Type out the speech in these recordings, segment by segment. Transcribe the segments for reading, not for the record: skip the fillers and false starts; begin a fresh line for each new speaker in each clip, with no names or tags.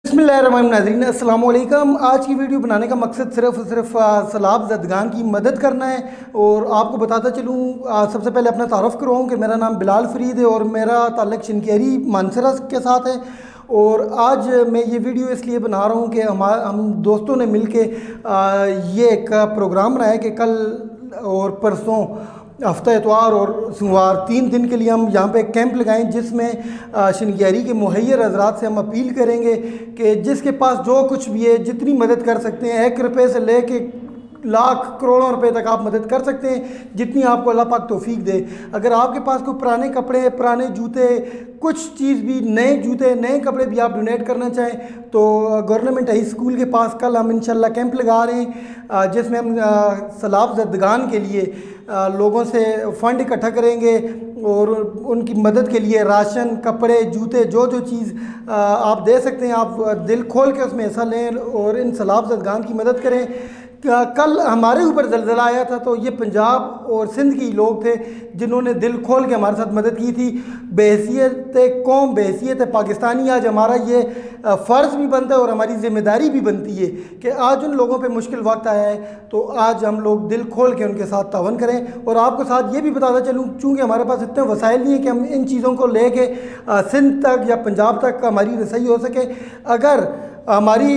बिस्मिल्लाहिर्रहमानिर्रहीम, अस्सलाम वालेकुम। आज की वीडियो बनाने का मकसद सिर्फ सैलाब ज़दगान की मदद करना है। और आपको बताता चलूँ, सबसे पहले अपना तारुफ़ करवाऊँ कि मेरा नाम बिलाल फ़रीद है और मेरा ताल्लुक़ शिनकेरी मानसरा के साथ है। और आज मैं ये वीडियो इसलिए बना रहा हूँ कि हम दोस्तों ने मिल के ये एक प्रोग्राम बनाया कि कल और परसों हफ्ता इतवार और सोमवार 3 दिन के लिए हम यहाँ पे कैंप लगाएं, जिसमें शिनकेरी के मुहैयर हज़रात से हम अपील करेंगे कि जिसके पास जो कुछ भी है, जितनी मदद कर सकते हैं, 1 रुपये से लेके लाख करोड़ों रुपए तक आप मदद कर सकते हैं, जितनी आपको अल्लाह पाक तौफीक दे। अगर आपके पास कोई पुराने कपड़े, पुराने जूते, कुछ चीज़ भी, नए जूते, नए कपड़े भी आप डोनेट करना चाहें तो गवर्नमेंट हाई स्कूल के पास कल हम इंशाल्लाह कैंप लगा रहे हैं, जिसमें हम सैलाब ज़दगान के लिए लोगों से फ़ंड इकट्ठा करेंगे और उनकी मदद के लिए राशन, कपड़े, जूते, जो जो चीज़ आप दे सकते हैं, आप दिल खोल के उसमें हिस्सा लें और इन सैलाब ज़दगान की मदद करें। कल हमारे ऊपर ज़लज़ला आया था तो ये पंजाब और सिंध के लोग थे जिन्होंने दिल खोल के हमारे साथ मदद की थी। बहैसियत कौम, बहैसियत पाकिस्तानी, आज हमारा ये फ़र्ज़ भी बनता है और हमारी ज़िम्मेदारी भी बनती है कि आज उन लोगों पे मुश्किल वक्त आया है तो आज हम लोग दिल खोल के उनके साथ तावन करें। और आपको साथ ये भी बताता चलूँ, चूँकि हमारे पास इतने वसाइल नहीं है कि हम इन चीज़ों को ले के सिंध तक या पंजाब तक हमारी रसाई हो सके। अगर हमारी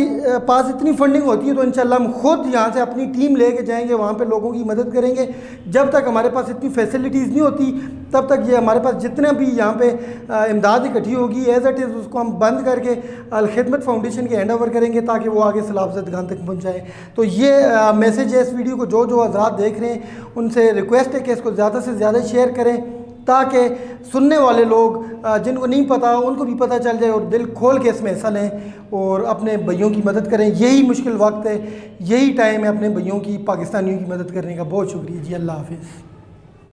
पास इतनी फंडिंग होती है तो इंशाल्लाह हम खुद यहाँ से अपनी टीम लेके जाएंगे, वहाँ पे लोगों की मदद करेंगे। जब तक हमारे पास इतनी फैसिलिटीज़ नहीं होती तब तक ये हमारे पास जितने भी यहाँ पे इमदाद इकट्ठी होगी एज इट इज़ उसको हम बंद करके अल खिदमत फाउंडेशन के हैंड ओवर करेंगे ताकि वो आगे सैलाब ज़दगान तक पहुँचाए। तो ये मैसेज है इस वीडियो को जो हज़रात देख रहे हैं उनसे रिक्वेस्ट है कि इसको ज़्यादा से ज़्यादा शेयर करें ताकि सुनने वाले लोग जिनको नहीं पता उनको भी पता चल जाए और दिल खोल के इसमें हिस्सा लें और अपने भाइयों की मदद करें। यही मुश्किल वक्त है, यही टाइम है अपने भाइयों की, पाकिस्तानियों की मदद करने का। बहुत शुक्रिया जी, अल्लाह हाफिज़।